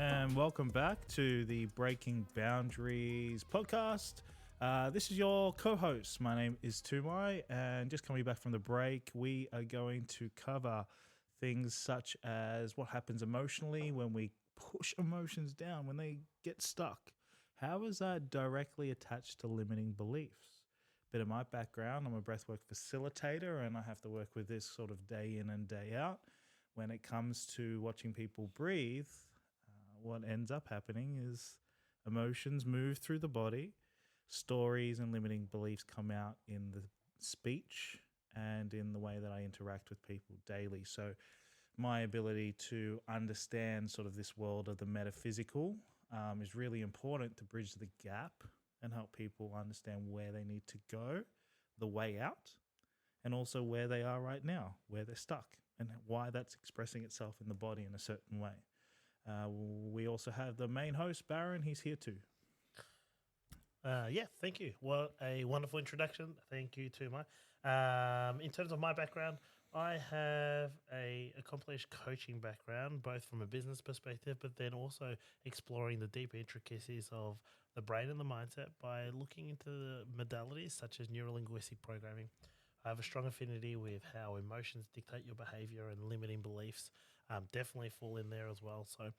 and welcome back to the Breaking Boundaries podcast. This is your co-host. My name is Tumai, and just coming back from the break, we are going to cover things such as what happens emotionally when we push emotions down, when they get stuck. How is that directly attached to limiting beliefs? Bit of my background, I'm a breathwork facilitator, and I have to work with this sort of day in and day out. When it comes to watching people breathe, what ends up happening is emotions move through the body, stories and limiting beliefs come out in the speech and in the way that I interact with people daily. So my ability to understand sort of this world of the metaphysical is really important to bridge the gap and help people understand where they need to go, the way out, and also where they are right now, where they're stuck, and why that's expressing itself in the body in a certain way. We also have the main host, Baron. He's here too. Thank you. What a wonderful introduction. Thank you to in terms of my background, I have a accomplished coaching background, both from a business perspective, but then also exploring the deep intricacies of the brain and the mindset by looking into the modalities such as neuro-linguistic programming. I have a strong affinity with how emotions dictate your behaviour, and limiting beliefs definitely fall in there as well. So,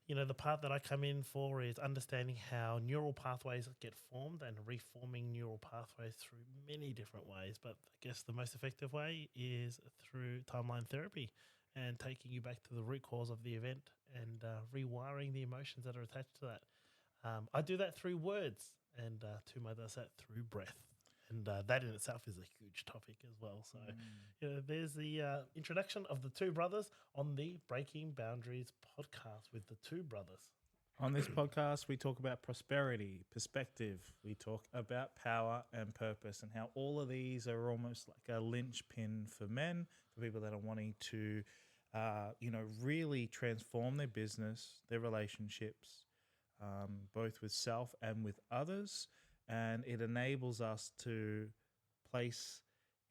the part that I come in for is understanding how neural pathways get formed and reforming neural pathways through many different ways. But I guess the most effective way is through timeline therapy and taking you back to the root cause of the event and rewiring the emotions that are attached to that. I do that through words, and Tuma does that through breath. And that in itself is a huge topic as well. So, there's the introduction of the two brothers on the Breaking Boundaries podcast with the two brothers. On this podcast, we talk about prosperity, perspective. We talk about power and purpose, and how all of these are almost like a linchpin for men, for people that are wanting to, really transform their business, their relationships, both with self and with others. And it enables us to place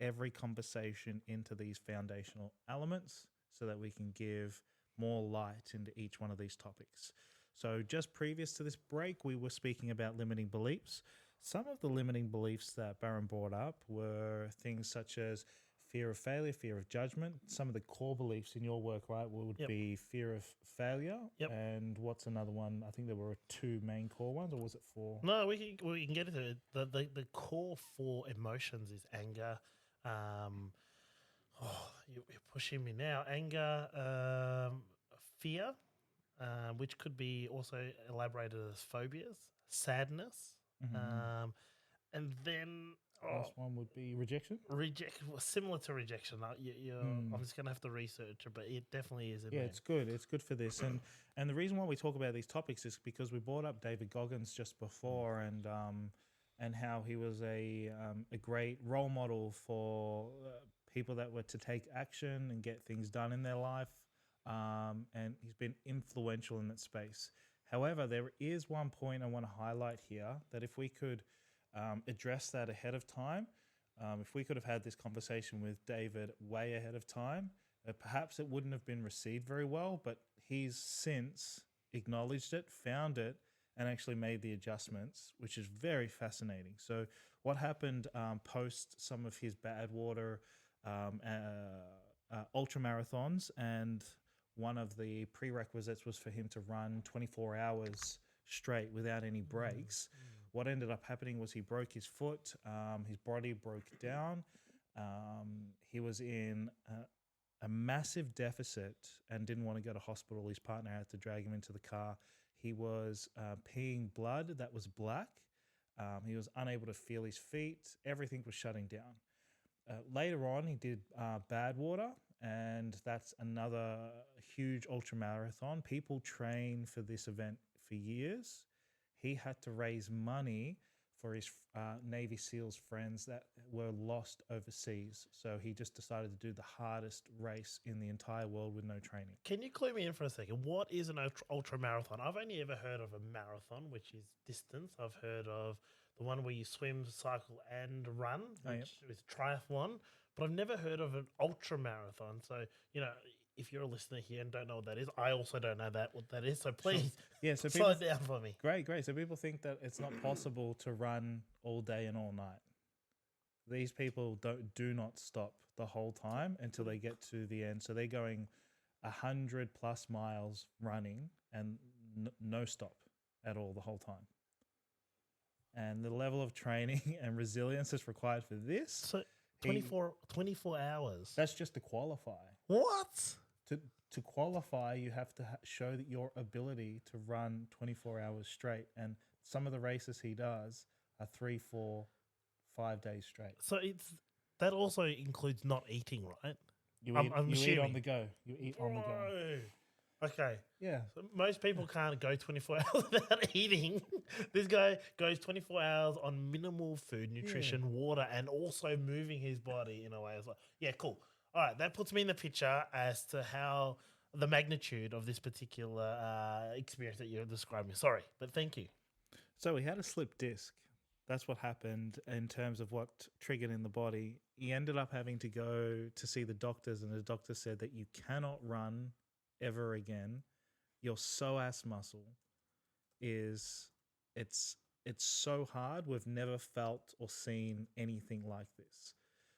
every conversation into these foundational elements so that we can give more light into each one of these topics. So just previous to this break, we were speaking about limiting beliefs. Some of the limiting beliefs that Baron brought up were things such as fear of failure, fear of judgment. Some of the core beliefs in your work, right, would be fear of failure. Yep. And what's another one? I think there were two main core ones, or was it four? No, we can get into it. The core four emotions is anger. You're pushing me now. Anger, fear, which could be also elaborated as phobias, sadness, and then Last one would be rejection. Similar to rejection. I'm just going to have to research it, but it definitely is. It's good. It's good for this. And the reason why we talk about these topics is because we brought up David Goggin just before, and how he was a great role model for people that were to take action and get things done in their life. And he's been influential in that space. However, there is one point I want to highlight here, that if we could address that ahead of time. If we could have had this conversation with David way ahead of time, perhaps it wouldn't have been received very well, but he's since acknowledged it, found it, and actually made the adjustments, which is very fascinating. So what happened post some of his bad water ultra marathons, and one of the prerequisites was for him to run 24 hours straight without any breaks. What ended up happening was he broke his foot, his body broke down, he was in a massive deficit and didn't want to go to hospital. His partner had to drag him into the car. He was peeing blood that was black. He was unable to feel his feet. Everything was shutting down. Later on, he did bad water, and that's another huge ultra marathon. People train for this event for years. He had to raise money for his Navy SEALs friends that were lost overseas. So he just decided to do the hardest race in the entire world with no training. Can you clue me in for a second? What is an ultra marathon? I've only ever heard of a marathon, which is distance. I've heard of the one where you swim, cycle, and run, which is triathlon. But I've never heard of an ultra marathon. So, if you're a listener here and don't know what that is, I also don't know what that is. So please, Yeah, so slow people, it down for me. great. So people think that it's not possible to run all day and all night. These people do not stop the whole time until they get to the end. So they're going 100+ miles running and no stop at all the whole time. And the level of training and resilience that's required for this. So 24 hours. That's just to qualify. What? To qualify, you have to show that your ability to run 24 hours straight. And some of the races he does are 3, 4, 5 days straight. So that also includes not eating, right? You I'm eat on assuming. the go. You eat on the go. Okay. Yeah. So most people can't go 24 hours without eating. This guy goes 24 hours on minimal food, nutrition, water, and also moving his body in a way. It's like, yeah, cool. All right, that puts me in the picture as to how the magnitude of this particular experience that you're describing. Sorry, but thank you. So he had a slip disc. That's what happened in terms of what triggered in the body. He ended up having to go to see the doctors, and the doctor said that you cannot run ever again. Your psoas muscle it's so hard. We've never felt or seen anything like this.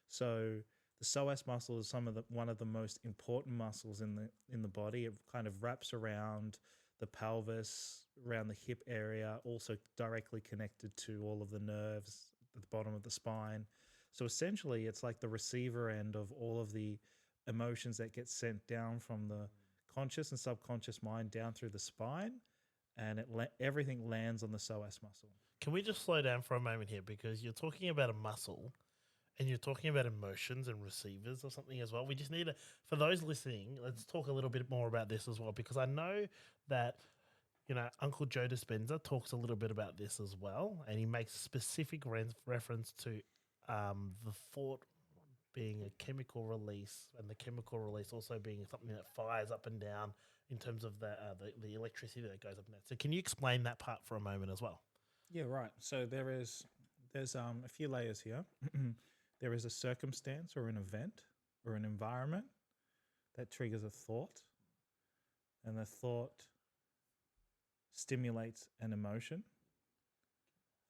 So the psoas muscle is one of the most important muscles in the body. It kind of wraps around the pelvis, around the hip area, also directly connected to all of the nerves at the bottom of the spine. So essentially, it's like the receiver end of all of the emotions that get sent down from the conscious and subconscious mind down through the spine, and everything lands on the psoas muscle. Can we just slow down for a moment here, because you're talking about a muscle and you're talking about emotions and receivers or something as well. We just need to, for those listening, let's talk a little bit more about this as well, because I know that, Uncle Joe Dispenza talks a little bit about this as well, and he makes specific reference to the thought being a chemical release, and the chemical release also being something that fires up and down in terms of the electricity that goes up and down. So can you explain that part for a moment as well? Yeah, right. So there's a few layers here. There is a circumstance or an event or an environment that triggers a thought, and the thought stimulates an emotion,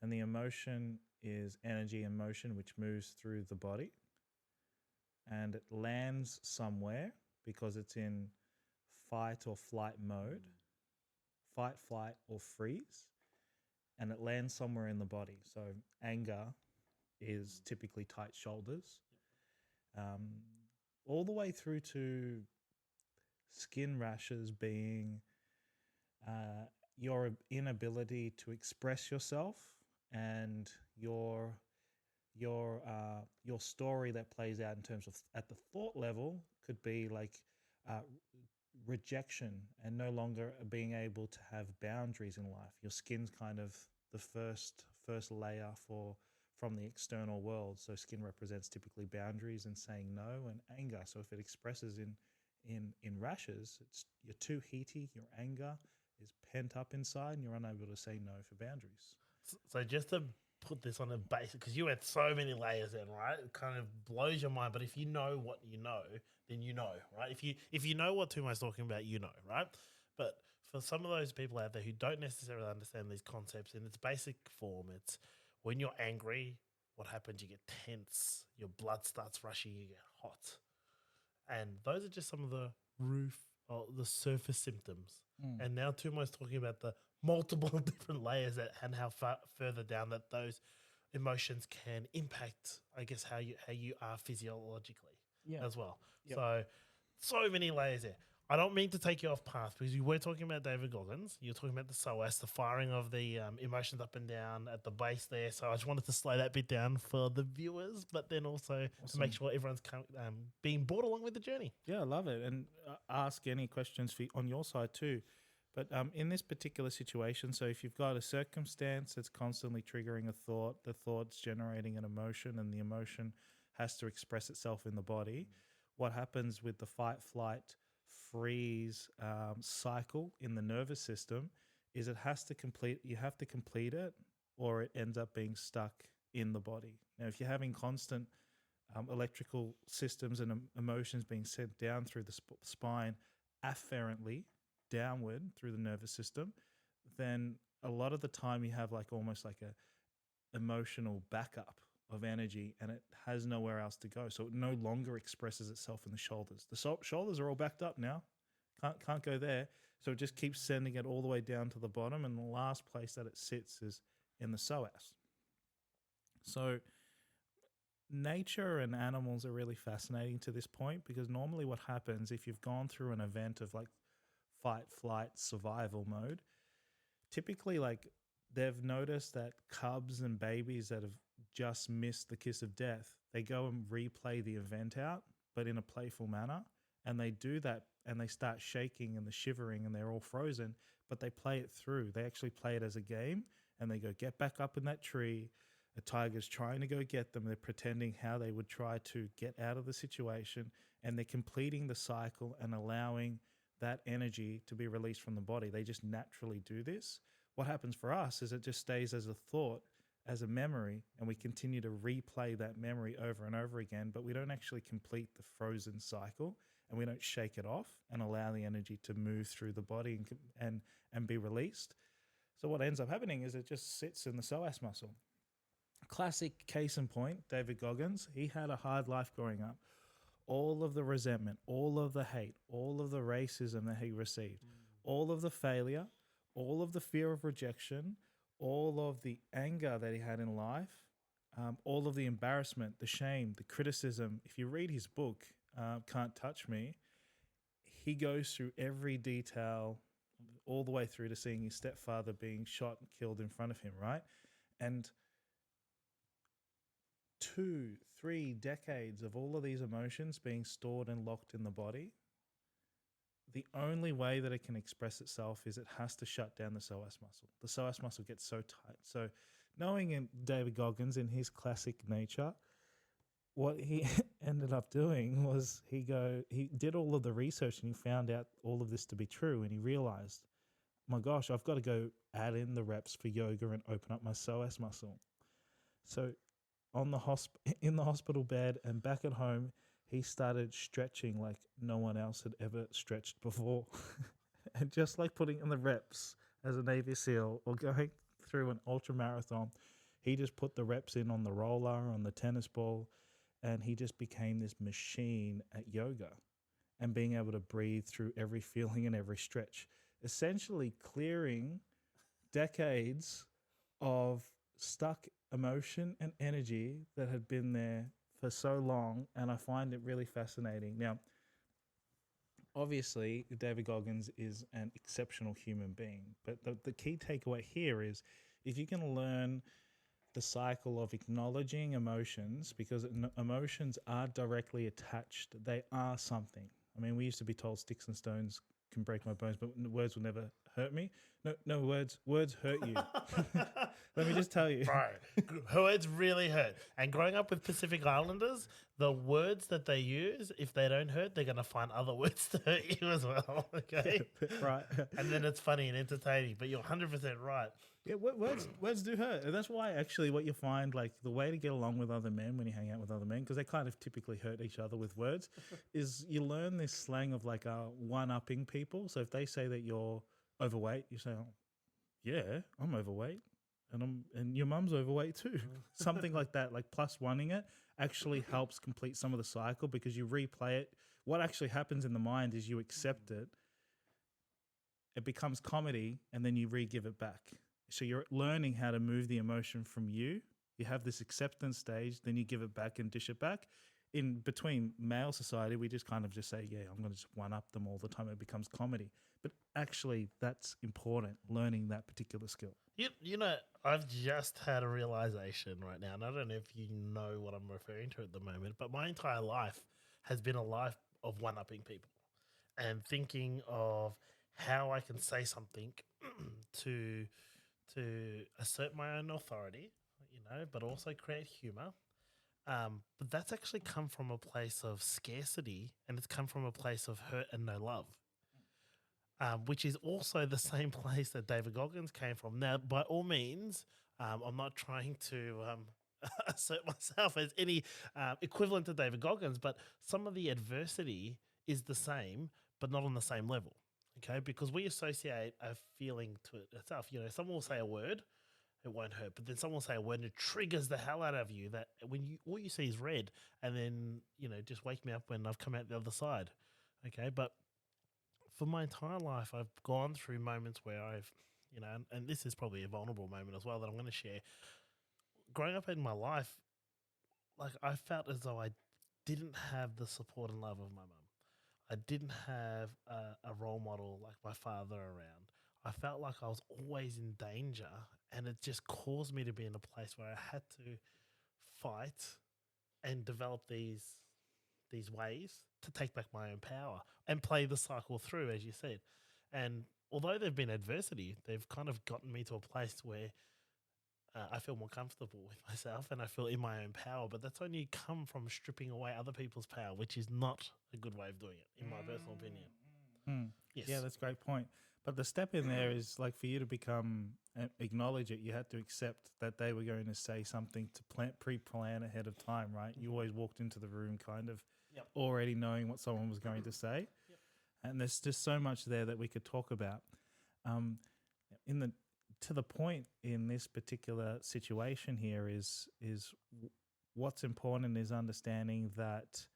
and the emotion is energy and motion which moves through the body, and it lands somewhere because it's in fight or flight mode, fight, flight, or freeze, and it lands somewhere in the body. So anger is typically tight shoulders, all the way through to skin rashes being your inability to express yourself, and your story that plays out in terms of at the thought level could be like rejection and no longer being able to have boundaries in life. Your skin's kind of the first layer from the external world. So skin represents typically boundaries and saying no, and anger. So if it expresses in rashes, you're too heaty, your anger is pent up inside, and you're unable to say no for boundaries. So just to put this on a basic, because you had so many layers in, right? It kind of blows your mind. But if you know what you know, then you know, right? If you know what Tumai's talking about, you know, right? But for some of those people out there who don't necessarily understand these concepts in its basic form, it's when you're angry, what happens? You get tense, your blood starts rushing, you get hot. And those are just some of the the surface symptoms. And now Tumai's talking about the multiple different layers and how far further down that those emotions can impact, I guess, how you are physiologically as well. Yep. So many layers there. I don't mean to take you off path, because you were talking about David Goggin. You're talking about the psoas, the firing of the emotions up and down at the base there. So I just wanted to slow that bit down for the viewers, but then also to make sure everyone's being brought along with the journey. Yeah, I love it. And ask any questions on your side too. But in this particular situation, so if you've got a circumstance that's constantly triggering a thought, the thought's generating an emotion, and the emotion has to express itself in the body, what happens with the fight, flight, freeze cycle in the nervous system is you have to complete it, or it ends up being stuck in the body. Now, if you're having constant electrical systems and emotions being sent down through the spine afferently downward through the nervous system, then a lot of the time you have like almost like a emotional backup of energy, and it has nowhere else to go. So it no longer expresses itself in the shoulders. The shoulders are all backed up now. Can't go there. So it just keeps sending it all the way down to the bottom, and the last place that it sits is in the psoas. So nature and animals are really fascinating to this point, because normally what happens if you've gone through an event of like fight, flight, survival mode, typically like they've noticed that cubs and babies that have just missed the kiss of death, they go and replay the event out, but in a playful manner. And they do that and they start shaking and the shivering and they're all frozen, but they play it through. They actually play it as a game, and they go, get back up in that tree. A tiger's trying to go get them. They're pretending how they would try to get out of the situation, and they're completing the cycle and allowing that energy to be released from the body. They just naturally do this. What happens for us is it just stays as a thought, as a memory, and we continue to replay that memory over and over again, but we don't actually complete the frozen cycle, and we don't shake it off and allow the energy to move through the body and be released. So what ends up happening is it just sits in the psoas muscle. Classic case in point, David Goggin, he had a hard life growing up. All of the resentment, all of the hate, all of the racism that he received, all of the failure, all of the fear of rejection, all of the anger that he had in life, all of the embarrassment, the shame, the criticism. If you read his book, Can't Touch Me, he goes through every detail all the way through to seeing his stepfather being shot and killed in front of him, right? And 2-3 decades of all of these emotions being stored and locked in the body, the only way that it can express itself is it has to shut down the psoas muscle. The psoas muscle gets so tight. So knowing in David Goggins in his classic nature, what he ended up doing was he did all of the research and he found out all of this to be true, and he realized, my gosh, I've got to go add in the reps for yoga and open up my psoas muscle. So in the hospital bed and back at home, he started stretching like no one else had ever stretched before. And just like putting in the reps as a Navy SEAL or going through an ultra marathon, he just put the reps in on the roller, on the tennis ball, and he just became this machine at yoga and being able to breathe through every feeling and every stretch, essentially clearing decades of stuck emotion and energy that had been there for so long. And I find it really fascinating. Now, obviously, David Goggins is an exceptional human being, but the key takeaway here is if you can learn the cycle of acknowledging emotions, because emotions are directly attached. They are something. I mean, we used to be told sticks and stones can break my bones, but words will never hurt me. No, words hurt you. Let me just tell you. Right. Words really hurt. And growing up with Pacific Islanders, the words that they use, if they don't hurt, they're going to find other words to hurt you as well. Okay? Right. And then it's funny and entertaining, but you're 100% right. Yeah, words do hurt. And that's why actually what you find, like the way to get along with other men when you hang out with other men, because they kind of typically hurt each other with words, is you learn this slang of like one-upping people. So if they say that you're overweight, you say, oh, yeah, I'm overweight. And your mum's overweight too. Something like that, like plus oneing it actually helps complete some of the cycle, because you replay it. What actually happens in the mind is you accept it. It becomes comedy, and then you re-give it back. So you're learning how to move the emotion from you. You have this acceptance stage, then you give it back and dish it back. In between male society, we just kind of just say, yeah, I'm going to just one-up them all the time. It becomes comedy. But actually, that's important, learning that particular skill. You know, I've just had a realization right now, and I don't know if you know what I'm referring to at the moment, but my entire life has been a life of one-upping people and thinking of how I can say something to assert my own authority, you know, but also create humor. But that's actually come from a place of scarcity, and it's come from a place of hurt and no love. Which is also the same place that David Goggins came from. Now, by all means, I'm not trying to assert myself as any equivalent to David Goggins, but some of the adversity is the same, but not on the same level. Okay, because we associate a feeling to it itself. You know, someone will say a word, it won't hurt, but then someone will say a word and it triggers the hell out of you. That when you all you see is red, and then just wake me up when I've come out the other side. Okay, but for my entire life, I've gone through moments where and this is probably a vulnerable moment as well that I'm going to share. Growing up in my life, like I felt as though I didn't have the support and love of my mum. I didn't have a role model like my father around. I felt like I was always in danger, and it just caused me to be in a place where I had to fight and develop these ways to take back my own power and play the cycle through, as you said. And although they've been adversity, they've kind of gotten me to a place where I feel more comfortable with myself and I feel in my own power. But that's only come from stripping away other people's power, which is not a good way of doing it, in my personal opinion. Yes. Yeah, that's a great point. But the step in there is like for you to acknowledge it, you had to accept that they were going to say something to pre-plan ahead of time, right? You always walked into the room kind of already knowing what someone was going to say. And there's just so much there that we could talk about. To the point in this particular situation here is what's important is understanding that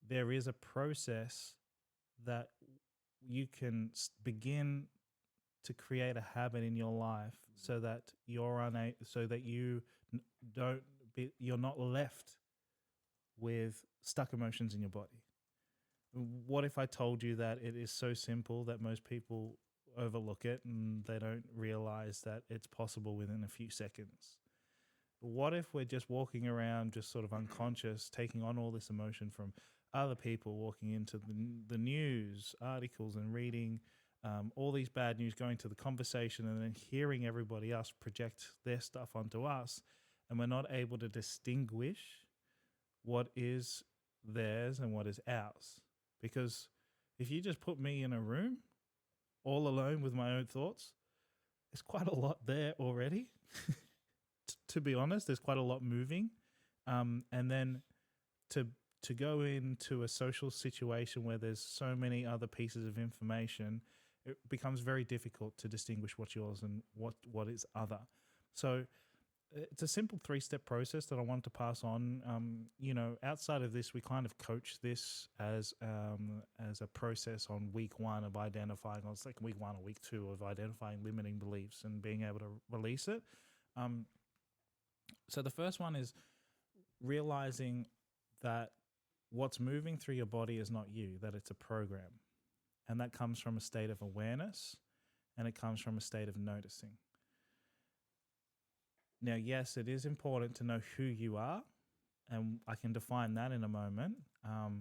there is a process that you can begin to create a habit in your life so that you're you're not left with stuck emotions in your body. What if I told you that it is so simple that most people overlook it and they don't realize that it's possible within a few seconds? What if we're just walking around just sort of unconscious, taking on all this emotion from other people, walking into the news articles and reading all these bad news, going to the conversation and then hearing everybody else project their stuff onto us, and we're not able to distinguish what is theirs and what is ours? Because if you just put me in a room all alone with my own thoughts, there's quite a lot there already. To be honest, there's quite a lot moving. And then to go into a social situation where there's so many other pieces of information, it becomes very difficult to distinguish what's yours and what is other. So it's a simple 3-step process that I want to pass on. Outside of this, we kind of coach this as a process on week 1 of identifying, or it's like week 1 or week 2 of identifying limiting beliefs and being able to release it. So the first one is realizing that what's moving through your body is not you, that it's a program. And that comes from a state of awareness, and it comes from a state of noticing. Now, yes, it is important to know who you are, and I can define that in a moment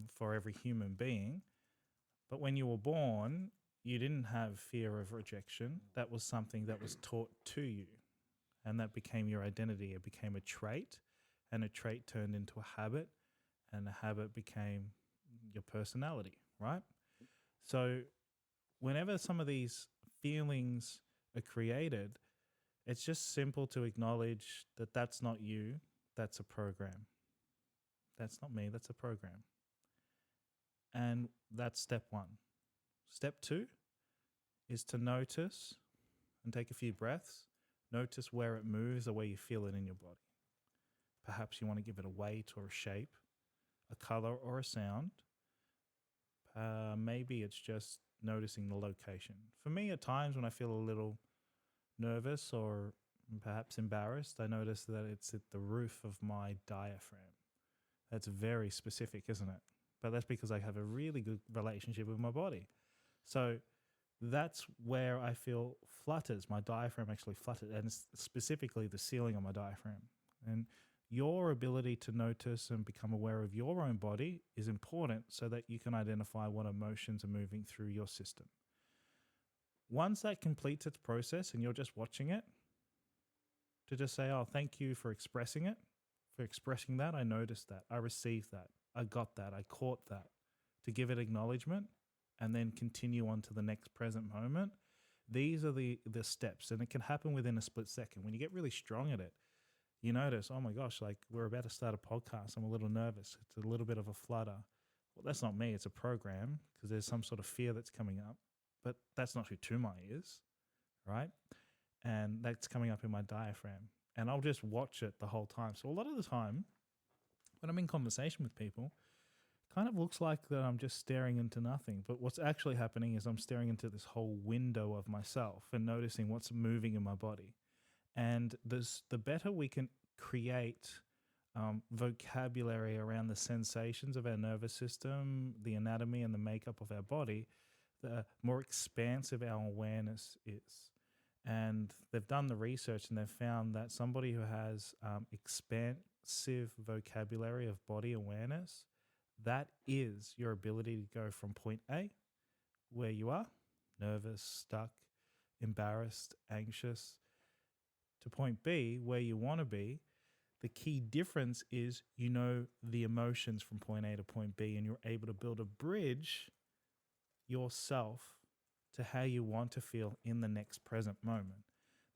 for every human being. But when you were born, you didn't have fear of rejection. That was something that was taught to you, and that became your identity. It became a trait, and a trait turned into a habit, and a habit became your personality, right? So whenever some of these feelings are created, it's just simple to acknowledge that that's not you, that's a program. That's not me, that's a program. And that's step 1. Step 2 is to notice and take a few breaths. Notice where it moves or where you feel it in your body. Perhaps you want to give it a weight or a shape, a color or a sound. Maybe it's just noticing the location. For me, at times when I feel a little nervous or perhaps embarrassed, I notice that it's at the roof of my diaphragm. That's very specific, isn't it? But that's because I have a really good relationship with my body. So that's where I feel flutters. My diaphragm actually flutters, and it's specifically the ceiling of my diaphragm. And your ability to notice and become aware of your own body is important so that you can identify what emotions are moving through your system. Once that completes its process and you're just watching it, to just say, oh, thank you for expressing it, for expressing that. I noticed that. I received that. I got that. I caught that. To give it acknowledgement and then continue on to the next present moment. These are the steps, and it can happen within a split second. When you get really strong at it, You notice, oh my gosh, like we're about to start a podcast. I'm a little nervous. It's a little bit of a flutter. Well, that's not me. It's a program because there's some sort of fear that's coming up. But that's not who Tumai is, right? And that's coming up in my diaphragm. And I'll just watch it the whole time. So a lot of the time, when I'm in conversation with people, it kind of looks like that I'm just staring into nothing. But what's actually happening is I'm staring into this whole window of myself and noticing what's moving in my body. And the better we can create vocabulary around the sensations of our nervous system, the anatomy and the makeup of our body, the more expansive our awareness is. And they've done the research and they've found that somebody who has expansive vocabulary of body awareness, that is your ability to go from point A, where you are, nervous, stuck, embarrassed, anxious, to point B, where you want to be. The key difference is you know the emotions from point A to point B, and you're able to build a bridge yourself to how you want to feel in the next present moment.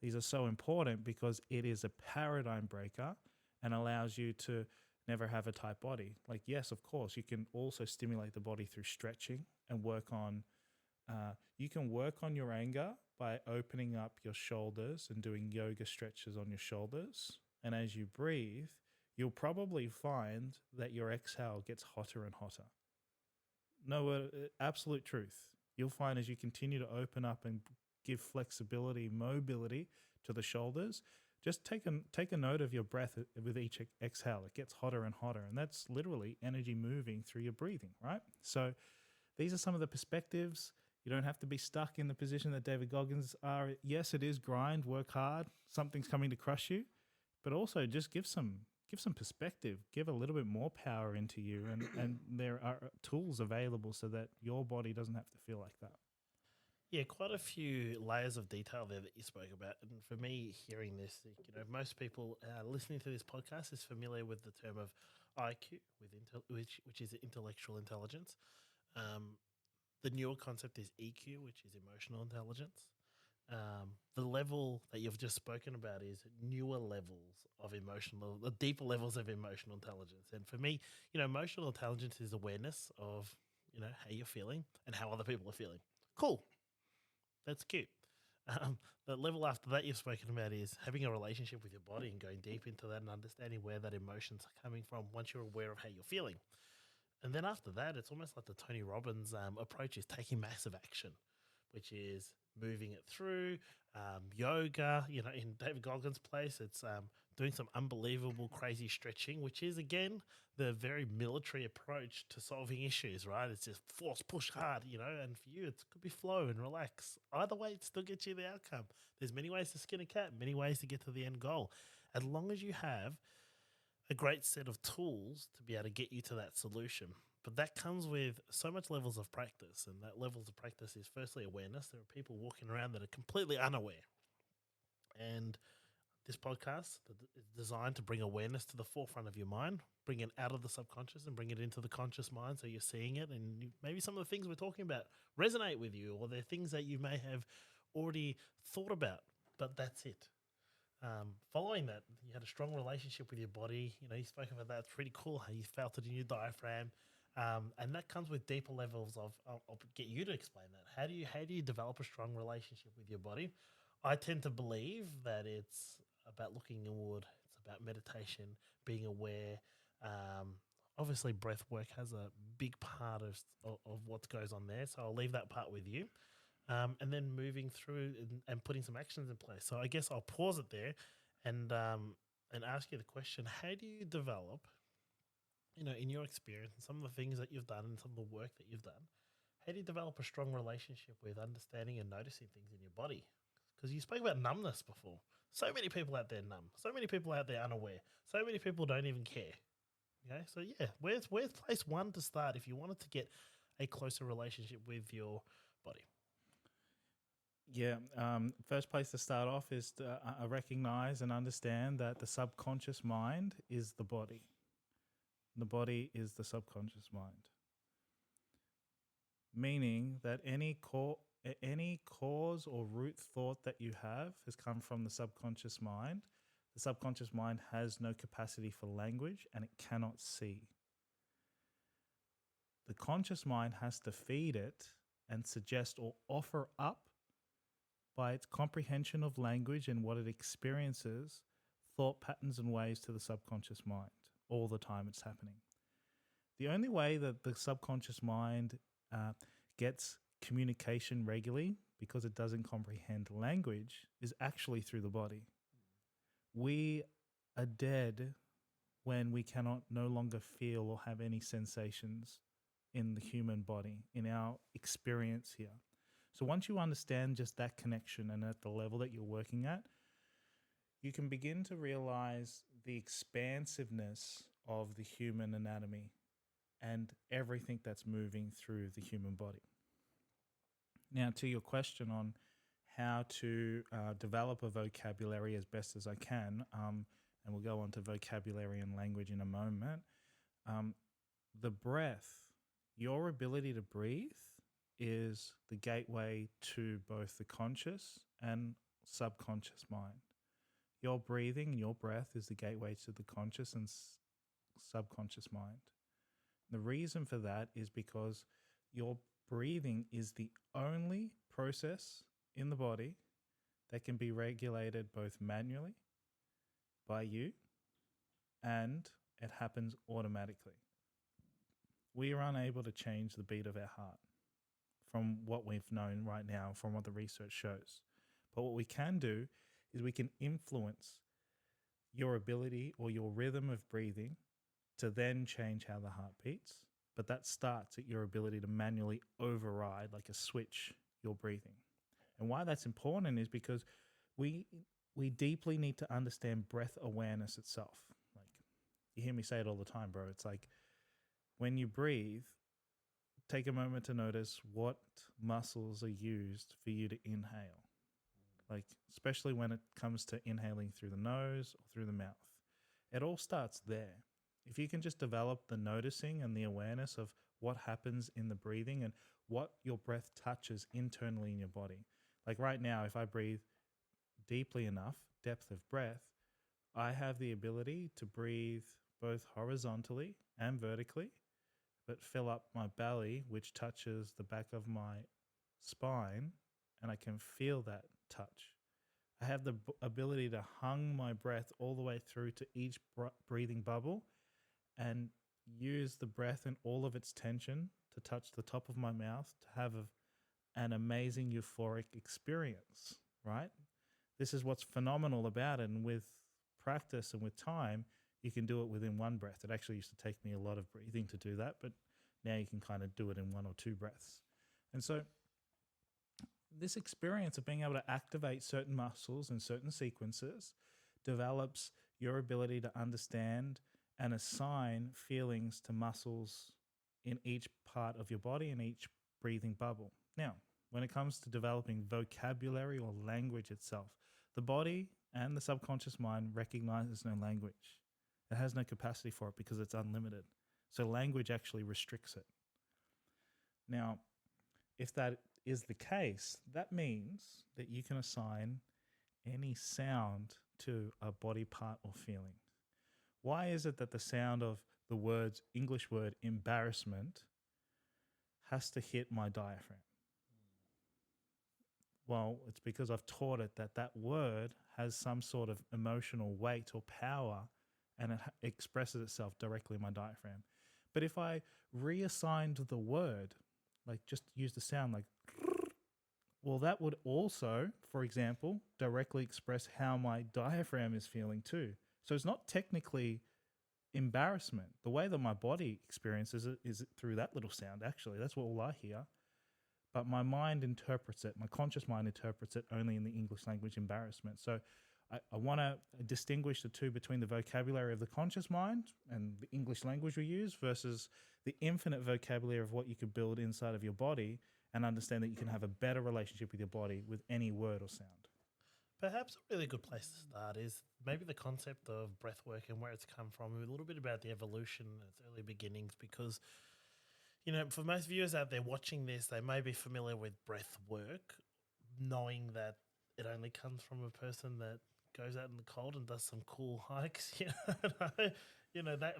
These are so important because it is a paradigm breaker and allows you to never have a tight body. Like, yes, of course, you can also stimulate the body through stretching and work on, you can work on your anger by opening up your shoulders and doing yoga stretches on your shoulders. And as you breathe, you'll probably find that your exhale gets hotter and hotter. No, absolute truth. You'll find as you continue to open up and give flexibility, mobility to the shoulders, just take a note of your breath with each exhale. It gets hotter and hotter, and that's literally energy moving through your breathing, right? So these are some of the perspectives. You don't have to be stuck in the position that David Goggins are. Yes, it is grind, work hard. Something's coming to crush you, but also just give some perspective, give a little bit more power into you, and there are tools available so that your body doesn't have to feel like that. Yeah, quite a few layers of detail there that you spoke about. And for me, hearing this, most people listening to this podcast is familiar with the term of IQ, which is intellectual intelligence. The newer concept is EQ, which is emotional intelligence. The level that you've just spoken about is newer levels of deeper levels of emotional intelligence. And for me, emotional intelligence is awareness of, how you're feeling and how other people are feeling. Cool. That's cute. The level after that you've spoken about is having a relationship with your body and going deep into that and understanding where that emotion's coming from once you're aware of how you're feeling. And then after that, it's almost like the Tony Robbins approach is taking massive action, which is moving it through, yoga, in David Goggins' place, it's doing some unbelievable crazy stretching, which is, again, the very military approach to solving issues, right? It's just force, push hard, and for you, it could be flow and relax. Either way, it still gets you the outcome. There's many ways to skin a cat, many ways to get to the end goal. As long as you have a great set of tools to be able to get you to that solution. But that comes with so much levels of practice, and that levels of practice is firstly awareness. There are people walking around that are completely unaware. And this podcast is designed to bring awareness to the forefront of your mind, bring it out of the subconscious and bring it into the conscious mind so you're seeing it, and maybe some of the things we're talking about resonate with you, or they're things that you may have already thought about, but that's it. Following that, you had a strong relationship with your body. You spoke about that. It's pretty cool how you felt it in your diaphragm. And that comes with deeper levels of, I'll get you to explain that. How do you develop a strong relationship with your body? I tend to believe that it's about looking inward. It's about meditation, being aware. Obviously, breath work has a big part of what goes on there. So I'll leave that part with you. And then moving through and putting some actions in place. So I guess I'll pause it there and ask you the question, how do you develop, in your experience and some of the things that you've done and some of the work that you've done, how do you develop a strong relationship with understanding and noticing things in your body? Because you spoke about numbness before. So many people out there numb. So many people out there unaware. So many people don't even care. Okay, so yeah, where's place one to start if you wanted to get a closer relationship with your body? Yeah, first place to start off is to recognize and understand that the subconscious mind is the body. The body is the subconscious mind. Meaning that any cause or root thought that you have has come from the subconscious mind. The subconscious mind has no capacity for language and it cannot see. The conscious mind has to feed it and suggest or offer up by its comprehension of language and what it experiences, thought patterns and ways to the subconscious mind. All the time it's happening. The only way that the subconscious mind gets communication regularly, because it doesn't comprehend language, is actually through the body. We are dead when we cannot no longer feel or have any sensations in the human body, in our experience here. So once you understand just that connection and at the level that you're working at, you can begin to realize the expansiveness of the human anatomy and everything that's moving through the human body. Now, to your question on how to develop a vocabulary as best as I can, and we'll go on to vocabulary and language in a moment, the breath, your ability to breathe is the gateway to both the conscious and subconscious mind. Your breathing and your breath is the gateway to the conscious and subconscious mind. The reason for that is because your breathing is the only process in the body that can be regulated both manually by you, and it happens automatically. We are unable to change the beat of our heart from what we've known right now, from what the research shows. But what we can do is we can influence your ability or your rhythm of breathing to then change how the heart beats. But that starts at your ability to manually override, like a switch, your breathing. And why that's important is because we deeply need to understand breath awareness itself. Like, you hear me say it all the time, bro. It's like, when you breathe, take a moment to notice what muscles are used for you to inhale. Like, especially when it comes to inhaling through the nose or through the mouth. It all starts there. If you can just develop the noticing and the awareness of what happens in the breathing and what your breath touches internally in your body. Like right now, if I breathe deeply enough, depth of breath, I have the ability to breathe both horizontally and vertically, but fill up my belly, which touches the back of my spine, and I can feel that touch. I have the ability to hung my breath all the way through to each breathing bubble and use the breath and all of its tension to touch the top of my mouth to have an amazing euphoric experience, right? This is what's phenomenal about it. And with practice and with time, you can do it within one breath. It actually used to take me a lot of breathing to do that, but now you can kind of do it in one or two breaths. And so this experience of being able to activate certain muscles in certain sequences develops your ability to understand and assign feelings to muscles in each part of your body and each breathing bubble. Now, when it comes to developing vocabulary or language itself, the body and the subconscious mind recognizes no language. It has no capacity for it because it's unlimited. So language actually restricts it. Now, if that is the case, that means that you can assign any sound to a body part or feeling. Why is it that the sound of the English word embarrassment has to hit my diaphragm? Well, it's because I've taught it that word has some sort of emotional weight or power, and it expresses itself directly in my diaphragm. But if I reassigned the word, like just use the sound like, well, that would also, for example, directly express how my diaphragm is feeling too. So it's not technically embarrassment. The way that my body experiences it is through that little sound, actually. That's what all I hear. But my mind interprets it. My conscious mind interprets it only in the English language embarrassment. So I want to distinguish the two between the vocabulary of the conscious mind and the English language we use versus the infinite vocabulary of what you could build inside of your body, and understand that you can have a better relationship with your body with any word or sound. Perhaps a really good place to start is maybe the concept of breath work and where it's come from, a little bit about the evolution and its early beginnings, because, you know, for most viewers out there watching this, they may be familiar with breath work, knowing that it only comes from a person that goes out in the cold and does some cool hikes. That,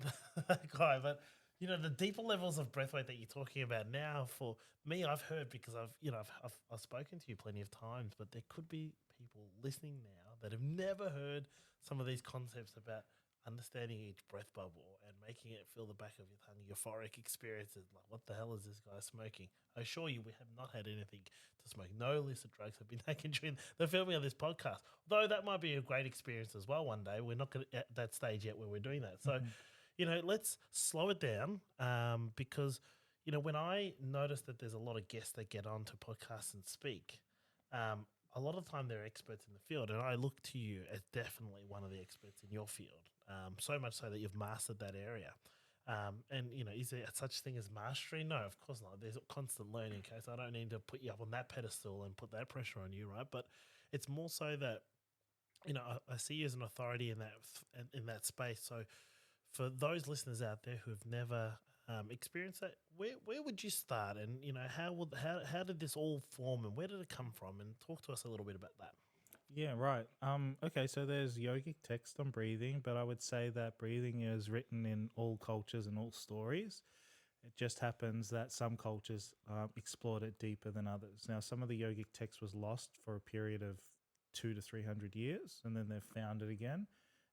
that guy. But the deeper levels of breathwork that you're talking about now, for me, I've heard, because I've spoken to you plenty of times, but there could be people listening now that have never heard some of these concepts about understanding each breath bubble and making it fill the back of your tongue, euphoric experiences. Like, what the hell is this guy smoking? I assure you, we have not had anything to smoke. No illicit drugs have been taken during the filming of this podcast. Though that might be a great experience as well one day. We're not at that stage yet where we're doing that. So, let's slow it down, because, when I notice that there's a lot of guests that get on to podcasts and speak, a lot of the time they're experts in the field, and I look to you as definitely one of the experts in your field, so much so that you've mastered that area. Is there such thing as mastery? No, of course not. There's constant learning, okay? So I don't need to put you up on that pedestal and put that pressure on you, right? But it's more so that, I see you as an authority in that space. So for those listeners out there who have never experienced that, where would you start? And, how did this all form, and where did it come from? And talk to us a little bit about that. Yeah, right. Okay, so there's yogic text on breathing, but I would say that breathing is written in all cultures and all stories. It just happens that some cultures explored it deeper than others. Now, some of the yogic text was lost for a period of 200 to 300 years, and then they've found it again,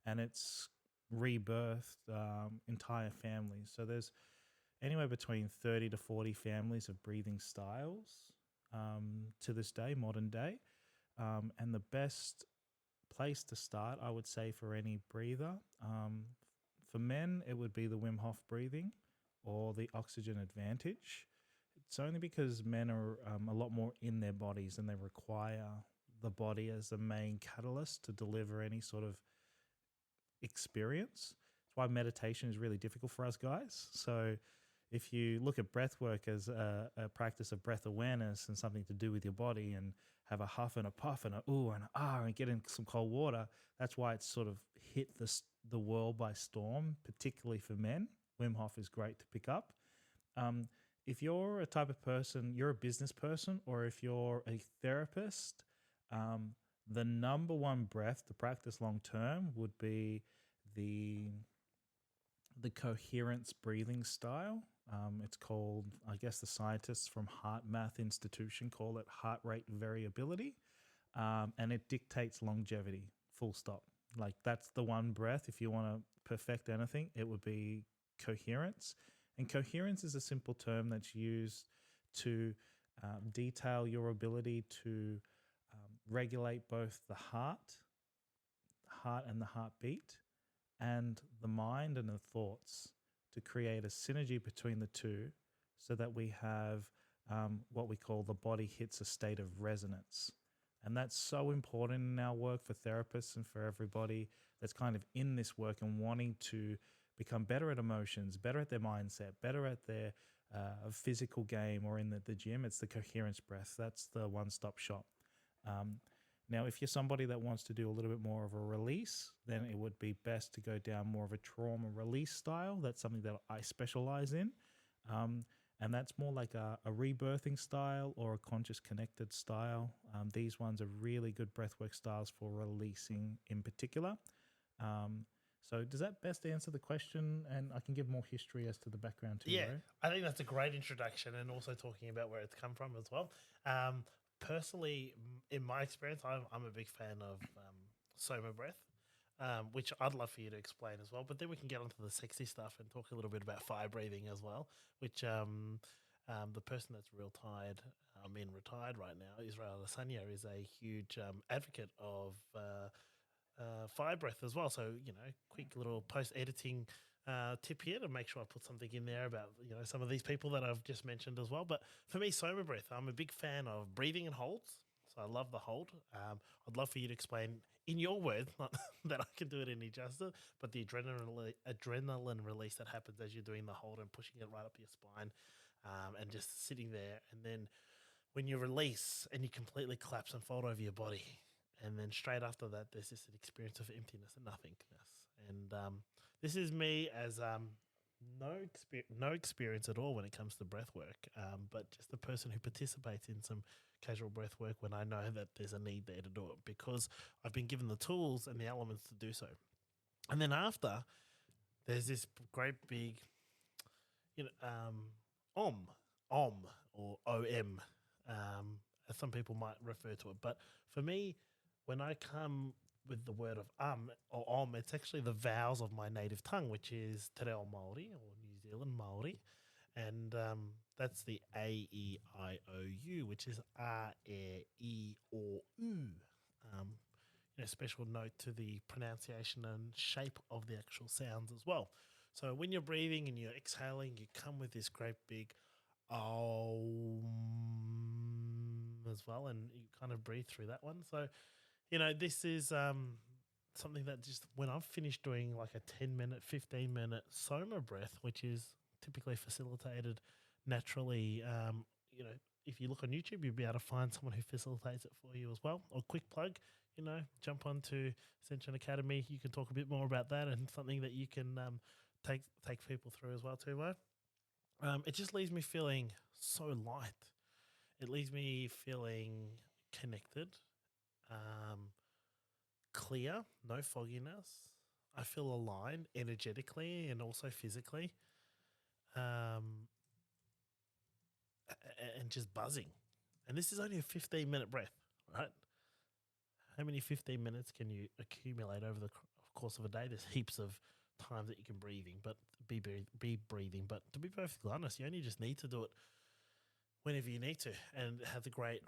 and it's rebirthed entire families. So there's anywhere between 30 to 40 families of breathing styles to this day, modern day. And the best place to start, I would say, for any breather, for men, it would be the Wim Hof breathing or the oxygen advantage. It's only because men are a lot more in their bodies, and they require the body as the main catalyst to deliver any sort of experience. That's why meditation is really difficult for us guys. So if you look at breath work as a practice of breath awareness and something to do with your body, and have a huff and a puff and a ooh and an ah and get in some cold water, that's why it's sort of hit the world by storm, particularly for men. Wim Hof is great to pick up. If you're a type of person, you're a business person, or if you're a therapist, the number one breath to practice long term would be the coherence breathing style. It's called, I guess the scientists from Heart Math Institution call it heart rate variability, and it dictates longevity, full stop. Like, that's the one breath. If you want to perfect anything, it would be coherence. And coherence is a simple term that's used to detail your ability to regulate both the heart and the heartbeat, and the mind and the thoughts, to create a synergy between the two, so that we have what we call the body hits a state of resonance. And that's so important in our work for therapists and for everybody that's kind of in this work and wanting to become better at emotions, better at their mindset, better at their physical game, or in the gym. It's the coherence breath. That's the one-stop shop. Now, if you're somebody that wants to do a little bit more of a release, then it would be best to go down more of a trauma release style. That's something that I specialize in. And that's more like a rebirthing style or a conscious connected style. These ones are really good breathwork styles for releasing in particular. So does that best answer the question? And I can give more history as to the background too, Yeah, right? I think that's a great introduction, and also talking about where it's come from as well. Personally, in my experience, I'm a big fan of Soma breath, which I'd love for you to explain as well. But then we can get onto the sexy stuff and talk a little bit about fire breathing as well, which the person that's retired right now, Israel Adesanya, is a huge advocate of fire breath as well. So, quick little post-editing tip here to make sure I put something in there about, some of these people that I've just mentioned as well. But for me, Soma breath, I'm a big fan of breathing and holds. So I love the hold. I'd love for you to explain in your words, not that I can do it any justice, but the adrenaline release that happens as you're doing the hold and pushing it right up your spine, and just sitting there. And then when you release and you completely collapse and fold over your body, and then straight after that, there's just an experience of emptiness and nothingness. And this is me as no experience at all when it comes to breath work, but just the person who participates in some casual breath work when I know that there's a need there to do it because I've been given the tools and the elements to do so. And then after, there's this great big, you know, om or om, as some people might refer to it. But for me, when I come with the word of or om, it's actually the vowels of my native tongue, which is Te Reo Māori or New Zealand Māori. And that's the A, E, I, O, U, which is A, E, O, U. Special note to the pronunciation and shape of the actual sounds as well. So when you're breathing and you're exhaling, you come with this great big om as well, and you kind of breathe through that one. So, this is something that just when I've finished doing like a 10-minute, 15-minute soma breath, which is typically facilitated naturally, if you look on YouTube, you'll be able to find someone who facilitates it for you as well. Or quick plug, jump onto Ascension Academy. You can talk a bit more about that and something that you can take people through as well too, Mo. It just leaves me feeling so light. It leaves me feeling connected, clear, no fogginess. I feel aligned energetically and also physically, and just buzzing. And this is only a 15-minute breath, right? How many 15 minutes can you accumulate over the course of a day? There's heaps of times that you can be breathing. But to be perfectly honest, you only just need to do it whenever you need to, and it has a great